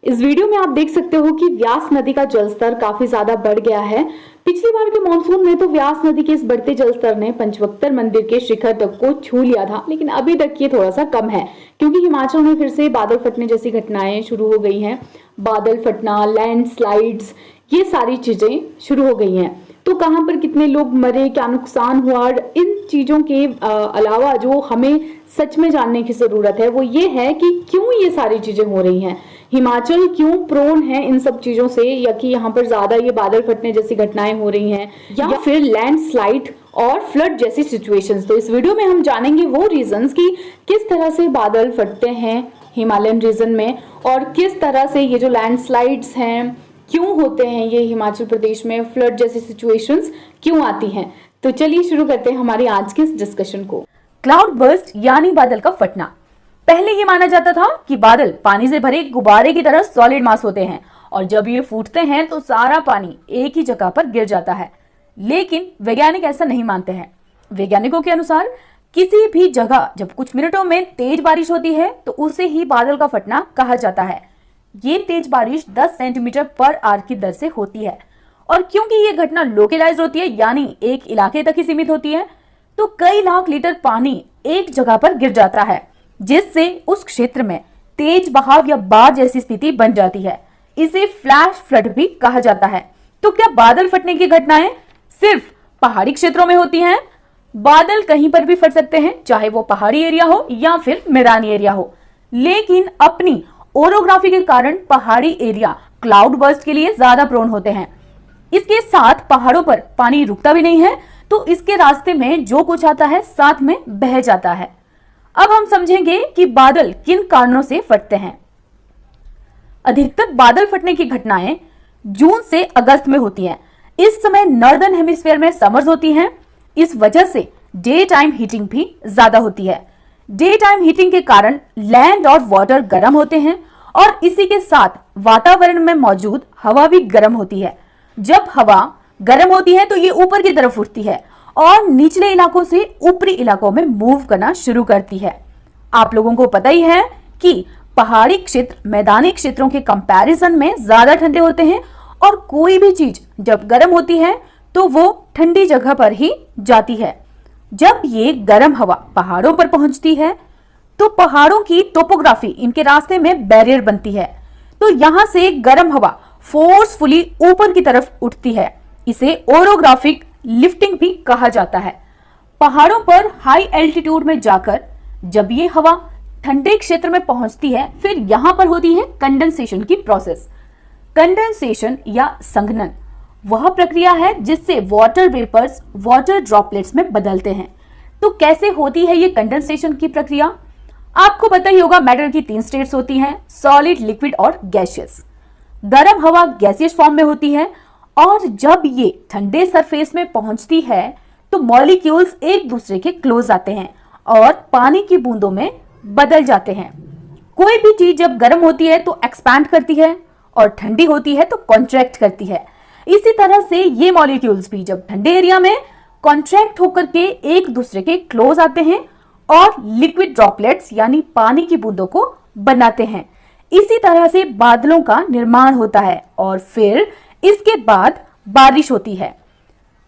इस वीडियो में आप देख सकते हो कि व्यास नदी का जलस्तर काफी ज्यादा बढ़ गया है। पिछली बार के मानसून में तो व्यास नदी के इस बढ़ते जलस्तर ने पंचवक्तर मंदिर के शिखर तक को छू लिया था, लेकिन अभी तक ये थोड़ा सा कम है क्योंकि हिमाचल में फिर से बादल फटने जैसी घटनाएं शुरू हो गई हैं। बादल फटना, लैंडस्लाइड्स, ये सारी चीजें शुरू हो गई हैं। तो कहां पर कितने लोग मरे, क्या नुकसान हुआ, और इन चीजों के अलावा जो हमें सच में जानने की जरूरत है वो ये है कि क्यों ये सारी चीजें हो रही हैं। हिमाचल क्यों प्रोन है इन सब चीजों से, या कि यहाँ पर ज्यादा ये बादल फटने जैसी घटनाएं हो रही हैं, या फिर लैंडस्लाइड और फ्लड जैसी सिचुएशंस। तो इस वीडियो में हम जानेंगे वो रीजंस कि किस तरह से बादल फटते हैं हिमालयन रीजन में, और किस तरह से ये जो लैंडस्लाइड्स हैं क्यों होते हैं, ये हिमाचल प्रदेश में फ्लड जैसी सिचुएशंस क्यों आती हैं। तो चलिए शुरू करते हैं हमारी आज की इस डिस्कशन को। क्लाउड बर्स्ट यानी बादल का फटना। पहले ये माना जाता था कि बादल पानी से भरे गुब्बारे की तरह सॉलिड मास होते हैं और जब ये फूटते हैं तो सारा पानी एक ही जगह पर गिर जाता है। लेकिन वैज्ञानिक ऐसा नहीं मानते हैं। वैज्ञानिकों के अनुसार किसी भी जगह जब कुछ मिनटों में तेज बारिश होती है तो उसे ही बादल का फटना कहा जाता है। ये तेज बारिश 10 सेंटीमीटर पर आवर की दर से होती है, और क्योंकि ये घटना लोकलाइज्ड होती है यानी एक इलाके तक ही सीमित होती है, तो कई लाख लीटर पानी एक जगह पर गिर जाता है, जिससे उस क्षेत्र में तेज बहाव या बाढ़ जैसी स्थिति बन जाती है। इसे फ्लैश फ्लड भी कहा जाता है। तो क्या बादल फटने की घटनाएं सिर्फ पहाड़ी क्षेत्रों में होती हैं? बादल कहीं पर भी फट सकते हैं, चाहे वो पहाड़ी एरिया हो या फिर मैदानी एरिया हो, लेकिन अपनी ओरोग्राफी के कारण पहाड़ी एरिया क्लाउड बर्स्ट के लिए ज्यादा प्रोन होते हैं। इसके साथ पहाड़ों पर पानी रुकता भी नहीं है, तो इसके रास्ते में जो कुछ आता है साथ में बह जाता है। अब हम समझेंगे कि बादल किन कारणों से फटते हैं। अधिकतर बादल फटने की घटनाएं जून से अगस्त में होती हैं। इस समय नॉर्दर्न हेमिस्फीयर में समर्स होती हैं। इस वजह से डे टाइम हीटिंग भी ज्यादा होती है। डे टाइम हीटिंग के कारण लैंड और वाटर गर्म होते हैं और इसी के साथ वातावरण में मौजूद हवा भी गर्म होती है। जब हवा गर्म होती है तो ये ऊपर की तरफ उठती है और निचले इलाकों से ऊपरी इलाकों में मूव करना शुरू करती है। आप लोगों को पता ही है कि पहाड़ी क्षेत्र मैदानी क्षेत्रों के कंपैरिजन में ज्यादा ठंडे होते हैं, और कोई भी चीज जब गर्म होती है तो वो ठंडी जगह पर ही जाती है। जब ये गर्म हवा पहाड़ों पर पहुंचती है तो पहाड़ों की टोपोग्राफी इनके रास्ते में बैरियर बनती है, तो यहां से गर्म हवा फोर्सफुली ऊपर की तरफ उठती है। इसे ओरोग्राफिक लिफ्टिंग भी कहा जाता है। पहाड़ों पर हाई एल्टीट्यूड में जाकर जब ये हवा ठंडे क्षेत्र में पहुंचती है, फिर यहां पर होती है कंडेंसेशन की प्रोसेस। कंडेंसेशन या संघनन वह प्रक्रिया है जिससे वाटर वेपर्स वाटर ड्रॉपलेट्स में बदलते हैं। तो कैसे होती है ये कंडेंसेशन की प्रक्रिया? आपको पता ही होगा, मैटर की 3 स्टेट्स होती हैं, सॉलिड, लिक्विड और गैसियस। गर्म हवा गैसियस फॉर्म में होती है, और जब ये ठंडे सरफेस में पहुंचती है तो मॉलिक्यूल्स एक दूसरे के क्लोज आते हैं और पानी की बूंदों में बदल जाते हैं। कोई भी चीज जब गर्म होती है तो एक्सपैंड करती है और ठंडी होती है तो कॉन्ट्रैक्ट करती है। इसी तरह से ये मॉलिक्यूल्स भी जब ठंडे एरिया में कॉन्ट्रैक्ट होकर के एक दूसरे के क्लोज आते हैं और लिक्विड ड्रॉपलेट्स यानी पानी की बूंदों को बनाते हैं। इसी तरह से बादलों का निर्माण होता है और फिर इसके बाद बारिश होती है।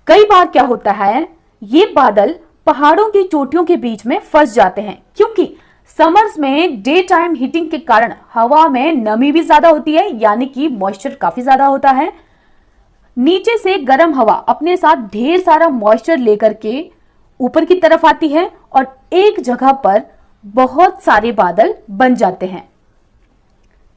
कई बार क्या होता है, ये बादल पहाड़ों की चोटियों के बीच में फंस जाते हैं, क्योंकि समर्स में डे टाइम हीटिंग के कारण हवा में नमी भी ज्यादा होती है, यानी कि मॉइस्चर काफी ज्यादा होता है। नीचे से गर्म हवा अपने साथ ढेर सारा मॉइस्चर लेकर के ऊपर की तरफ आती है और एक जगह पर बहुत सारे बादल बन जाते हैं।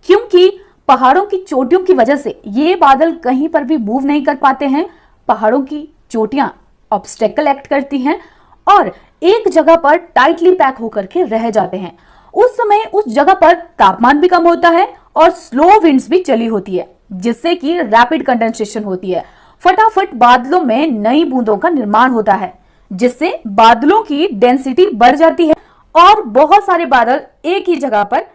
क्योंकि पहाड़ों की चोटियों की वजह से ये बादल कहीं पर भी मूव नहीं कर पाते हैं, पहाड़ों की चोटियां ऑब्स्टेकल एक्ट करती हैं और एक जगह पर टाइटली पैक होकर के रह जाते हैं। उस समय उस जगह पर तापमान भी कम होता है और स्लो विंड्स भी चली होती है, जिससे कि रैपिड कंडेंसेशन होती है। फटाफट बादलों में नई बूंदों का निर्माण होता है, जिससे बादलों की डेंसिटी बढ़ जाती है और बहुत सारे बादल एक ही जगह पर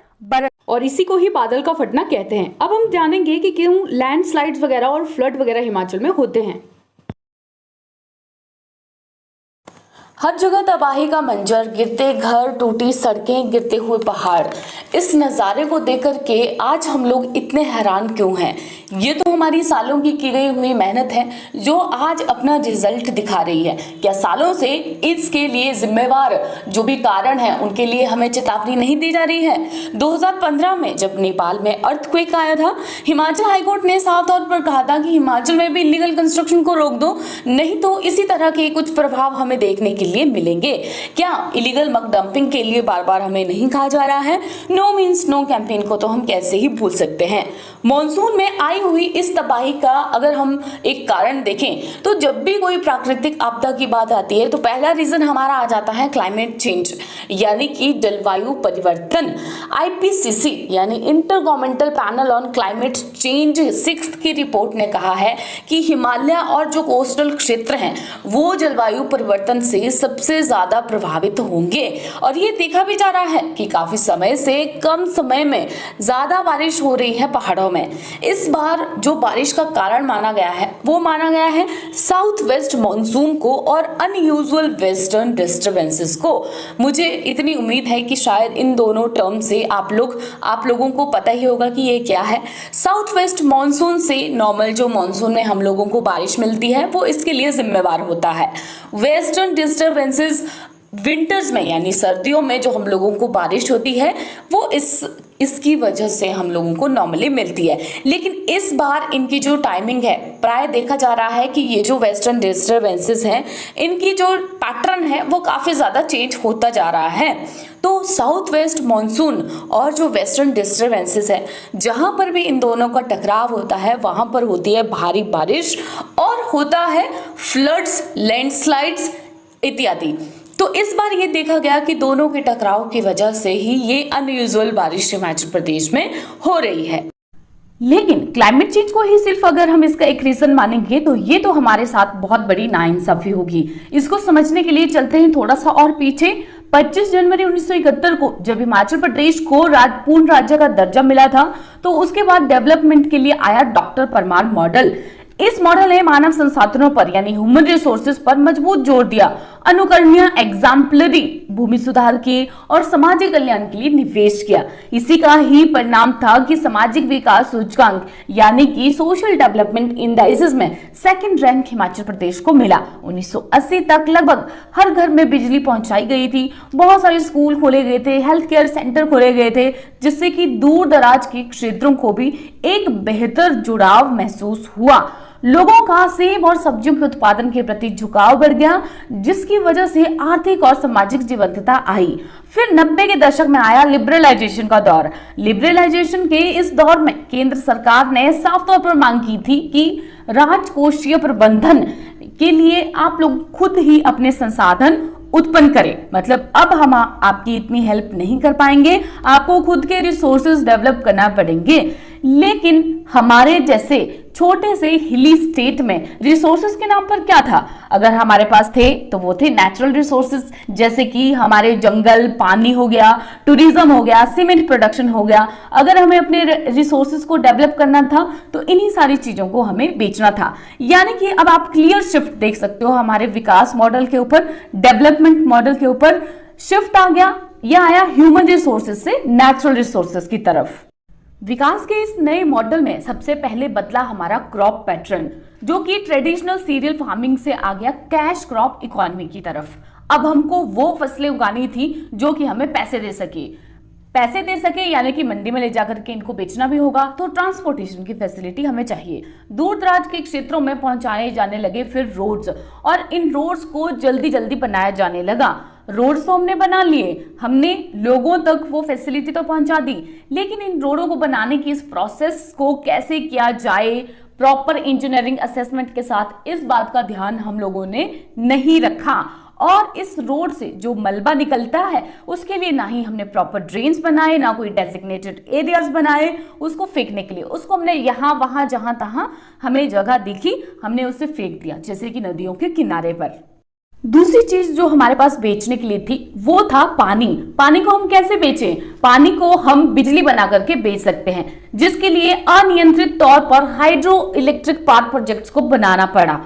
और इसी को ही बादल का फटना कहते हैं। अब हम जानेंगे कि क्यों लैंडस्लाइड्स वगैरह और फ्लड वगैरह हिमाचल में होते हैं। हर जगह तबाही का मंजर, गिरते घर, टूटी सड़कें, गिरते हुए पहाड़। इस नज़ारे को देख कर के आज हम लोग इतने हैरान क्यों हैं? ये तो हमारी सालों की गई हुई मेहनत है जो आज अपना रिजल्ट दिखा रही है। क्या सालों से इसके लिए जिम्मेवार जो भी कारण है उनके लिए हमें चेतावनी नहीं दी जा रही है? 2015 में जब नेपाल में अर्थक्वेक आया था, हिमाचल हाईकोर्ट ने साफ तौर पर कहा था कि हिमाचल में भी इलीगल कंस्ट्रक्शन को रोक दो, नहीं तो इसी तरह के कुछ प्रभाव हमें देखने के लिए मिलेंगे। क्या इलीगल मक डंपिंग के लिए बार बार हमें नहीं कहा जा रहा है? नो मीन्स नो कैंपेन को तो हम कैसे ही भूल सकते हैं। मॉनसून में आई हुई इस तबाही का अगर हम एक कारण देखें तो जब भी कोई प्राकृतिक आपदा की बात आती है तो पहला रीजन हमारा आ जाता है क्लाइमेट चेंज, यानी कि जलवायु परिवर्तन। आईपीसीसी यानी inter governmental panel on climate change 6th की रिपोर्ट ने कहा है कि हिमालय और जो कोस्टल क्षेत्र हैं वो जलवायु परिवर्तन से सबसे ज्यादा प्रभावित होंगे। और ये देखा भी जा रहा है कि काफी समय से कम समय में ज्यादा बारिश हो रही है पहाड़ों में। इस बार जो बारिश का कारण माना गया है वो माना गया है साउथ वेस्ट मॉनसून को और अनयूजुअल वेस्टर्न डिस्टर्बेंसेस को। मुझे इतनी उम्मीद है कि शायद इन दोनों टर्म से आप लोगों को पता ही होगा कि ये क्या है। साउथ वेस्ट मॉनसून से नॉर्मल जो मॉनसून में हम लोगों को बारिश मिलती है वो इसके लिए जिम्मेवार होता है। वेस्टर्न डिस्टर्बेंसेस विंटर्स में यानी सर्दियों में जो हम लोगों को बारिश होती है वो इसकी वजह से हम लोगों को नॉर्मली मिलती है। लेकिन इस बार इनकी जो टाइमिंग है, प्राय देखा जा रहा है कि ये जो वेस्टर्न डिस्टर्बेंसेस हैं इनकी जो पैटर्न है वो काफ़ी ज़्यादा चेंज होता जा रहा है। तो साउथ वेस्ट मॉनसून और जो वेस्टर्न डिस्टर्बेंसेस है, जहाँ पर भी इन दोनों का टकराव होता है वहाँ पर होती है भारी बारिश और होता है फ्लड्स, लैंडस्लाइड्स इत्यादि। तो इस बार ये देखा गया कि दोनों के टकराव की वजह से ही ये अनयूजुअल बारिश हिमाचल प्रदेश में हो रही है। लेकिन क्लाइमेट चेंज को ही सिर्फ अगर हम इसका एक रीजन मानेंगे तो ये तो हमारे साथ बहुत बड़ी नाइंसाफी होगी। इसको समझने के लिए चलते हैं थोड़ा सा और पीछे। 25 जनवरी 1971 को जब हिमाचल प्रदेश को पूर्ण राज्य का दर्जा मिला था तो उसके बाद डेवलपमेंट के लिए आया डॉक्टर परमार मॉडल। इस मॉडल ने मानव संसाधनों पर यानी ह्यूमन रिसोर्सेज पर मजबूत जोर दिया, अनुकरणीय एग्जाम्पलरी भूमि सुधार के और सामाजिक कल्याण के लिए निवेश किया। इसी का ही परिणाम था कि सामाजिक विकास सूचकांक यानी कि सोशल डेवलपमेंट इंडाइसेस में सेकंड रैंक हिमाचल प्रदेश को मिला। 1980 तक लगभग हर घर में बिजली पहुंचाई गई थी, बहुत सारे स्कूल खोले गए थे, हेल्थ केयर सेंटर खोले गए थे, जिससे कि दूर दराज के क्षेत्रों को भी एक बेहतर जुड़ाव महसूस हुआ। लोगों का सेब और सब्जियों के उत्पादन के प्रति झुकाव बढ़ गया, जिसकी वजह से आर्थिक और सामाजिक जीवंतता आई। फिर 90 के दशक में आया लिबरलाइजेशन का दौर। लिबरलाइजेशन के इस दौर में केंद्र सरकार ने साफ तौर पर मांग की थी कि राजकोषीय प्रबंधन के लिए आप लोग खुद ही अपने संसाधन उत्पन्न करें। मतलब अब हम आपकी इतनी हेल्प नहीं कर पाएंगे, आपको खुद के रिसोर्सेज डेवलप करना पड़ेंगे। लेकिन हमारे जैसे छोटे से हिली स्टेट में रिसोर्सेज के नाम पर क्या था? अगर हमारे पास थे तो वो थे नेचुरल रिसोर्सेज, जैसे कि हमारे जंगल, पानी हो गया, टूरिज्म हो गया, सीमेंट प्रोडक्शन हो गया। अगर हमें अपने रिसोर्सेज को डेवलप करना था तो इन्हीं सारी चीजों को हमें बेचना था। यानी कि अब आप क्लियर शिफ्ट देख सकते हो, हमारे विकास मॉडल के ऊपर, डेवलपमेंट मॉडल के ऊपर शिफ्ट आ गया। यह आया ह्यूमन रिसोर्सेज से नेचुरल रिसोर्सेज की तरफ। विकास के इस नए मॉडल में सबसे पहले बदला हमारा क्रॉप पैटर्न, जो कि ट्रेडिशनल सीरियल फार्मिंग से आ गया कैश क्रॉप इकोनॉमी की तरफ। अब हमको वो फसलें उगानी थी जो कि हमें पैसे दे सके, यानी कि मंडी में ले जाकर के इनको बेचना भी होगा, तो ट्रांसपोर्टेशन की फैसिलिटी हमें चाहिए। दूर दराज के क्षेत्रों में पहुंचाए जाने लगे फिर रोड्स, और इन रोड्स को जल्दी जल्दी बनाया जाने लगा। रोड्स तो हमने बना लिए, हमने लोगों तक वो फैसिलिटी तो पहुंचा दी, लेकिन इन रोडों को बनाने की इस प्रोसेस को कैसे किया जाए प्रॉपर इंजीनियरिंग असेसमेंट के साथ, इस बात का ध्यान हम लोगों ने नहीं रखा। और इस रोड से जो मलबा निकलता है उसके लिए ना ही हमने प्रॉपर ड्रेन्स बनाए, ना कोई डेजिग्नेटेड एरियाज बनाए उसको फेंकने के लिए। उसको हमने यहाँ वहां जहां तहां हमें जगह दिखी हमने उसे फेंक दिया, जैसे कि नदियों के किनारे पर। दूसरी चीज जो हमारे पास बेचने के लिए थी वो था पानी। पानी को हम कैसे बेचें? पानी को हम बिजली बना करके बेच सकते हैं, जिसके लिए अनियंत्रित तौर पर हाइड्रो इलेक्ट्रिक पावर प्रोजेक्ट्स को बनाना पड़ा।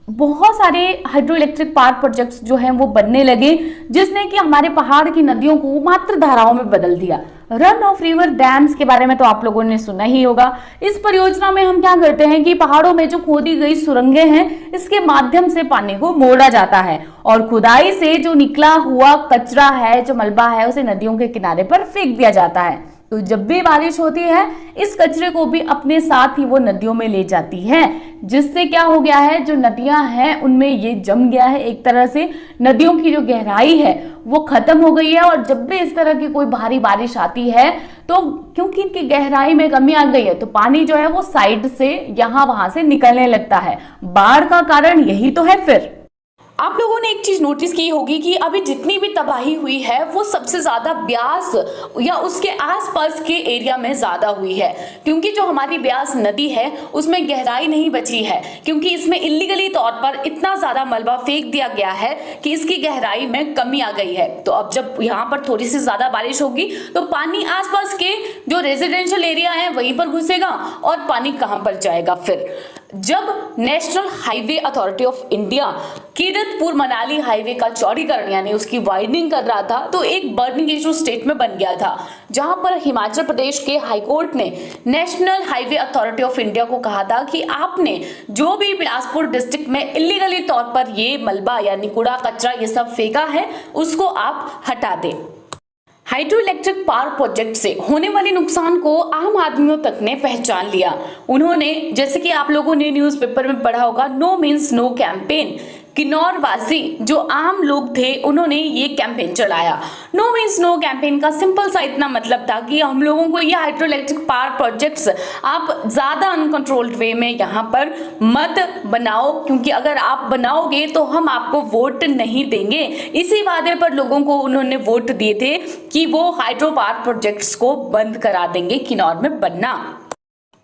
बहुत सारे हाइड्रो इलेक्ट्रिक पावर प्रोजेक्ट्स जो हैं वो बनने लगे, जिसने कि हमारे पहाड़ की नदियों को मात्र धाराओं में बदल दिया। रन ऑफ रिवर डैम्स के बारे में तो आप लोगों ने सुना ही होगा। इस परियोजना में हम क्या करते हैं कि पहाड़ों में जो खोदी गई सुरंगें हैं, इसके माध्यम से पानी को मोड़ा जाता है और खुदाई से जो निकला हुआ कचरा है, जो मलबा है, उसे नदियों के किनारे पर फेंक दिया जाता है। तो जब भी बारिश होती है, इस कचरे को भी अपने साथ ही वो नदियों में ले जाती है, जिससे क्या हो गया है, जो नदियां हैं उनमें ये जम गया है। एक तरह से नदियों की जो गहराई है वो खत्म हो गई है और जब भी इस तरह की कोई भारी बारिश आती है तो क्योंकि इनकी गहराई में कमी आ गई है, तो पानी जो है वो साइड से यहाँ वहां से निकलने लगता है। बाढ़ का कारण यही तो है। फिर आप लोगों ने एक चीज नोटिस की होगी कि अभी जितनी भी तबाही हुई है वो सबसे ज्यादा ब्यास या उसके आसपास के एरिया में ज्यादा हुई है, क्योंकि जो हमारी ब्यास नदी है उसमें गहराई नहीं बची है, क्योंकि इसमें इलीगली तौर पर इतना ज्यादा मलबा फेंक दिया गया है कि इसकी गहराई में कमी आ गई है। तो अब जब यहाँ पर थोड़ी सी ज्यादा बारिश होगी तो पानी आसपास के जो रेजिडेंशियल एरिया है वहीं पर घुसेगा और पानी कहां पर जाएगा। फिर जब national highway authority of India Kiratpur Manali highway का चौड़ीकरण यानी उसकी वाइडनिंग कर रहा था, तो एक बर्निंग इशू स्टेट में बन गया था, जहां पर हिमाचल प्रदेश के हाईकोर्ट ने national highway authority of India को कहा था कि आपने जो भी बिलासपुर डिस्ट्रिक्ट में इलीगली तौर पर ये मलबा यानी कूड़ा कचरा ये सब फेंका है उसको आप हटा दें। हाइड्रो इलेक्ट्रिक पावर प्रोजेक्ट से होने वाले नुकसान को आम आदमियों तक ने पहचान लिया। उन्होंने, जैसे कि आप लोगों ने न्यूज़पेपर में पढ़ा होगा, no means no campaign, Kinnaur वासी जो आम लोग थे उन्होंने ये कैंपेन चलाया। नो मीन्स नो कैंपेन का सिंपल सा इतना मतलब था कि हम लोगों को ये हाइड्रो इलेक्ट्रिक पावर प्रोजेक्ट्स आप ज़्यादा अनकंट्रोल्ड वे में यहाँ पर मत बनाओ, क्योंकि अगर आप बनाओगे तो हम आपको वोट नहीं देंगे। इसी वादे पर लोगों को उन्होंने वोट दिए थे कि वो हाइड्रो पावर प्रोजेक्ट्स को बंद करा देंगे किन्नौर में बनना।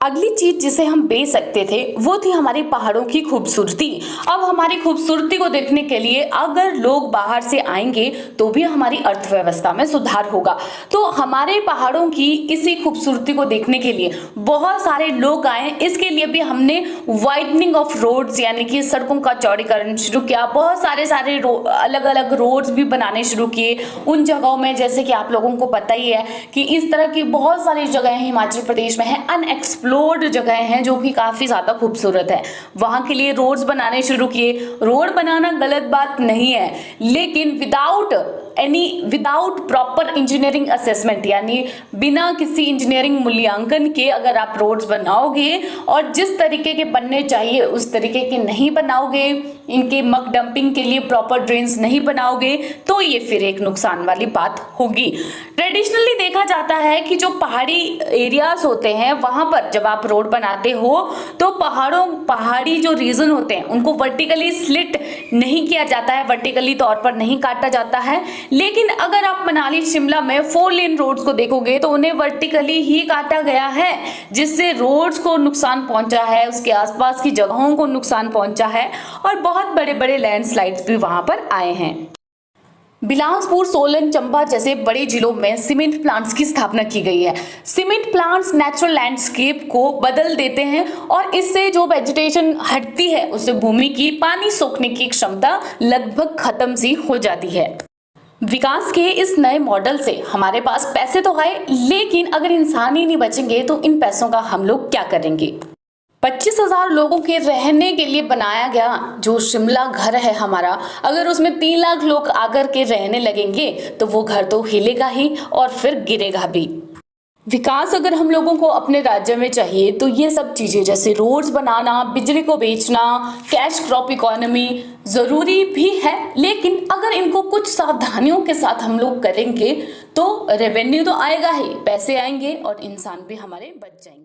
अगली चीज जिसे हम बेच सकते थे वो थी हमारी पहाड़ों की खूबसूरती। अब हमारी खूबसूरती को देखने के लिए अगर लोग बाहर से आएंगे तो भी हमारी अर्थव्यवस्था में सुधार होगा। तो हमारे पहाड़ों की इसी खूबसूरती को देखने के लिए बहुत सारे लोग आए। इसके लिए भी हमने वाइडनिंग ऑफ रोड्स यानी कि सड़कों का चौड़ीकरण शुरू किया। बहुत सारे अलग अलग रोड्स भी बनाने शुरू किए उन जगहों में, जैसे कि आप लोगों को पता ही है कि इस तरह की बहुत सारी जगहें हिमाचल प्रदेश में है, अनएक्सप्लोर्ड जगह हैं जो कि काफी ज्यादा खूबसूरत है। वहां के लिए रोड्स बनाने शुरू किए। रोड बनाना गलत बात नहीं है, लेकिन विदाउट प्रॉपर इंजीनियरिंग असेसमेंट यानी बिना किसी इंजीनियरिंग मूल्यांकन के अगर आप रोड्स बनाओगे और जिस तरीके के बनने चाहिए उस तरीके के नहीं बनाओगे, इनके मक डंपिंग के लिए प्रॉपर ड्रेन्स नहीं बनाओगे, तो ये फिर एक नुकसान वाली बात होगी। ट्रेडिशनली देखा जाता है कि जो पहाड़ी एरियाज होते हैं वहां पर जब आप रोड बनाते हो तो पहाड़ी जो रीजन होते हैं उनको वर्टिकली स्लिट नहीं किया जाता है, वर्टिकली तौर पर नहीं काटा जाता है। लेकिन अगर आप मनाली शिमला में 4 लेन रोड्स को देखोगे तो उन्हें वर्टिकली ही काटा गया है, जिससे रोड्स को नुकसान पहुंचा है, उसके आसपास की जगहों को नुकसान पहुंचा है और बहुत बड़े बड़े लैंडस्लाइड्स भी वहां पर आए हैं। बिलासपुर, सोलन, चंबा जैसे बड़े जिलों में सीमेंट प्लांट्स की स्थापना की गई है। सीमेंट प्लांट्स नेचुरल लैंडस्केप को बदल देते हैं और इससे जो वेजिटेशन हटती है उससे भूमि की पानी सोखने की क्षमता लगभग खत्म सी हो जाती है। विकास के इस नए मॉडल से हमारे पास पैसे तो आए, लेकिन अगर इंसान ही नहीं बचेंगे तो इन पैसों का हम लोग क्या करेंगे। 25,000 लोगों के रहने के लिए बनाया गया जो शिमला घर है हमारा, अगर उसमें 3 लाख लोग आकर के रहने लगेंगे तो वो घर तो हिलेगा ही और फिर गिरेगा भी। विकास अगर हम लोगों को अपने राज्य में चाहिए तो ये सब चीजें जैसे रोड्स बनाना, बिजली को बेचना, कैश क्रॉप इकोनॉमी जरूरी भी है, लेकिन अगर इनको कुछ सावधानियों के साथ हम लोग करेंगे तो रेवेन्यू तो आएगा ही, पैसे आएंगे और इंसान भी हमारे बच जाएंगे।